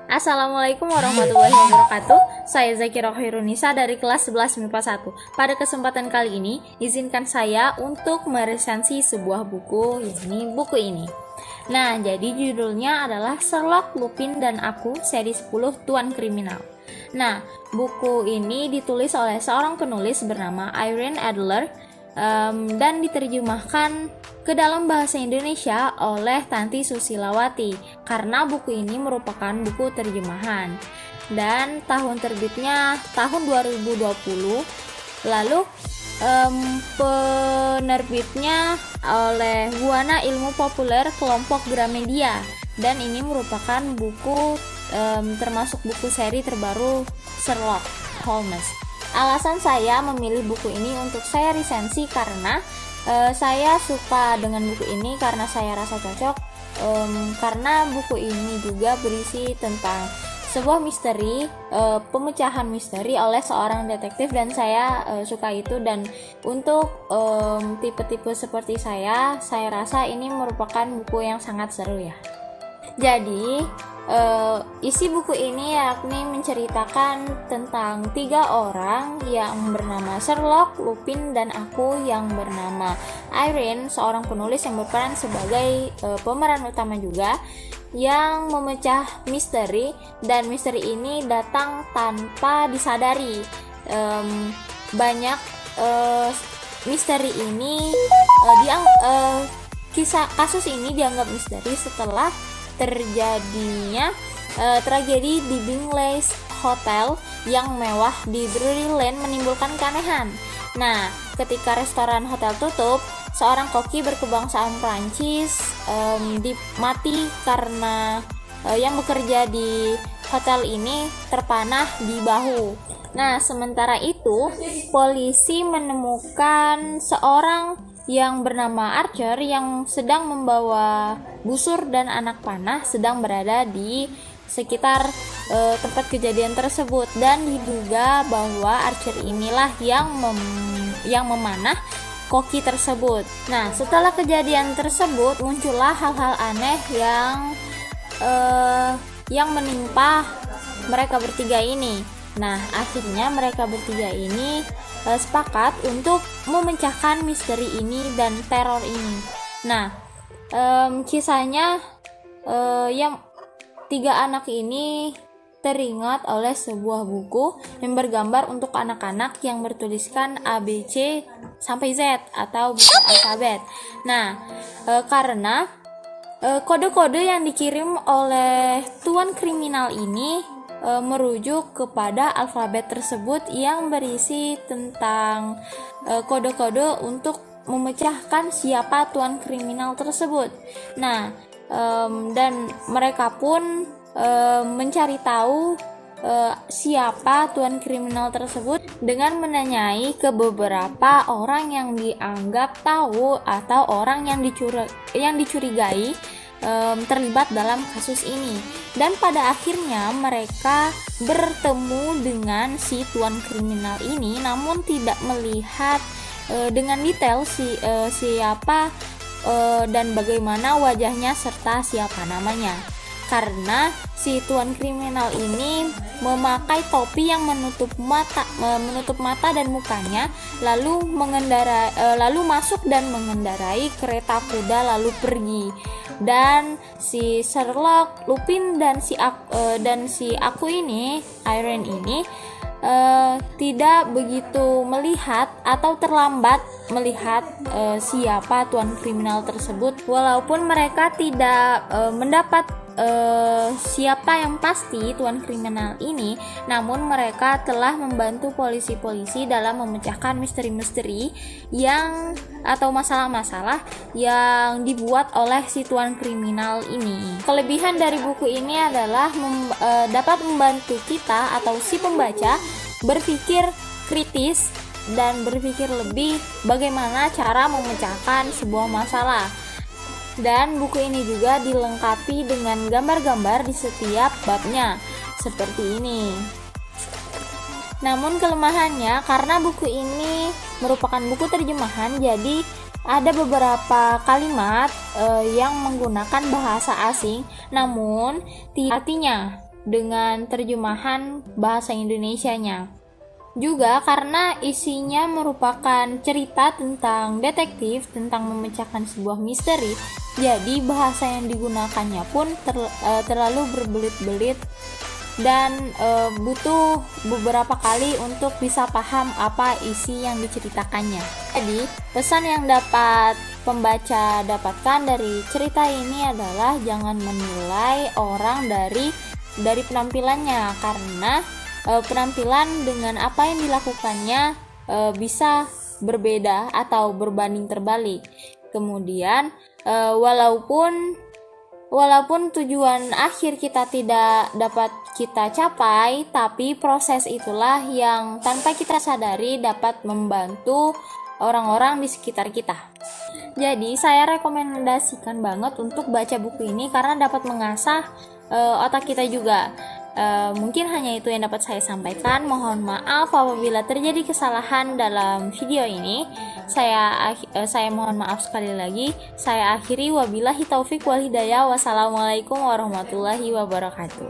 Assalamualaikum warahmatullahi wabarakatuh. Saya Zakira Khairunisa dari kelas 11 MIPA 1. Pada kesempatan kali ini, izinkan saya untuk meresensi sebuah buku, yakni buku ini. Nah, jadi judulnya adalah Sherlock, Lupin, dan Aku, seri 10 Tuan Kriminal. Nah, buku ini ditulis oleh seorang penulis bernama Irene Adler dan diterjemahkan ke dalam bahasa Indonesia oleh Tanti Susilawati, karena buku ini merupakan buku terjemahan dan tahun terbitnya tahun 2020. Lalu penerbitnya oleh Buana Ilmu Populer kelompok Gramedia, dan ini merupakan buku termasuk buku seri terbaru Sherlock Holmes. Alasan saya memilih buku ini untuk saya resensi karena saya suka dengan buku ini karena saya rasa cocok, karena buku ini juga berisi tentang sebuah misteri, pemecahan misteri oleh seorang detektif, dan saya suka itu. Dan untuk tipe-tipe seperti saya rasa ini merupakan buku yang sangat seru ya. Jadi isi buku ini yakni menceritakan tentang 3 orang yang bernama Sherlock, Lupin, dan Aku yang bernama Irene, seorang penulis yang berperan sebagai pemeran utama juga, yang memecah misteri, dan misteri ini datang tanpa disadari. Banyak misteri ini kasus ini dianggap misteri setelah terjadinya tragedi di Bingley's Hotel yang mewah di Drury Lane menimbulkan keanehan. Nah, ketika restoran hotel tutup, seorang koki berkebangsaan Prancis mati karena yang bekerja di hotel ini terpanah di bahu. Nah, sementara itu polisi menemukan seorang yang bernama Archer yang sedang membawa busur dan anak panah sedang berada di sekitar tempat kejadian tersebut, dan diduga bahwa Archer inilah yang memanah koki tersebut. Nah, setelah kejadian tersebut muncullah hal-hal aneh yang menimpa mereka bertiga ini. Nah, akhirnya mereka bertiga ini sepakat untuk memecahkan misteri ini dan teror ini. Nah, kisahnya yang 3 anak ini teringat oleh sebuah buku yang bergambar untuk anak-anak yang bertuliskan ABC sampai Z atau buku alfabet. Nah, karena kode-kode yang dikirim oleh Tuan Kriminal ini merujuk kepada alfabet tersebut yang berisi tentang kode-kode untuk memecahkan siapa Tuan Kriminal tersebut. Nah, dan mereka pun mencari tahu siapa Tuan Kriminal tersebut dengan menanyai ke beberapa orang yang dianggap tahu atau orang yang dicurigai terlibat dalam kasus ini. Dan pada akhirnya mereka bertemu dengan si Tuan Kriminal ini, namun tidak melihat dengan detail siapa dan bagaimana wajahnya serta siapa namanya, karena si Tuan Kriminal ini memakai topi yang menutup mata dan mukanya, lalu masuk dan mengendarai kereta kuda lalu pergi. Dan si Sherlock, Lupin, dan si Aku ini, Irene ini, tidak begitu melihat atau terlambat melihat siapa Tuan Kriminal tersebut, walaupun mereka tidak mendapat siapa yang pasti Tuan Kriminal ini, namun mereka telah membantu polisi-polisi dalam memecahkan misteri-misteri atau masalah-masalah yang dibuat oleh si Tuan Kriminal ini. Kelebihan dari buku ini adalah dapat membantu kita atau si pembaca berpikir kritis dan berpikir lebih bagaimana cara memecahkan sebuah masalah. Dan buku ini juga dilengkapi dengan gambar-gambar di setiap babnya seperti ini. Namun kelemahannya, karena buku ini merupakan buku terjemahan, jadi ada beberapa kalimat yang menggunakan bahasa asing, namun artinya dengan terjemahan bahasa Indonesianya. Juga karena isinya merupakan cerita tentang detektif, tentang memecahkan sebuah misteri, jadi bahasa yang digunakannya pun terlalu berbelit-belit dan butuh beberapa kali untuk bisa paham apa isi yang diceritakannya. Jadi, pesan yang dapat pembaca dapatkan dari cerita ini adalah jangan menilai orang dari penampilannya, karena penampilan dengan apa yang dilakukannya bisa berbeda atau berbanding terbalik. Kemudian walaupun tujuan akhir kita tidak dapat kita capai, tapi proses itulah yang tanpa kita sadari dapat membantu orang-orang di sekitar kita. Jadi saya rekomendasikan banget untuk baca buku ini karena dapat mengasah otak kita juga. Mungkin hanya itu yang dapat saya sampaikan. Mohon maaf apabila terjadi kesalahan dalam video ini. Saya mohon maaf sekali lagi. Saya akhiri, wabillahi taufik wal hidayah. Wassalamualaikum warahmatullahi wabarakatuh.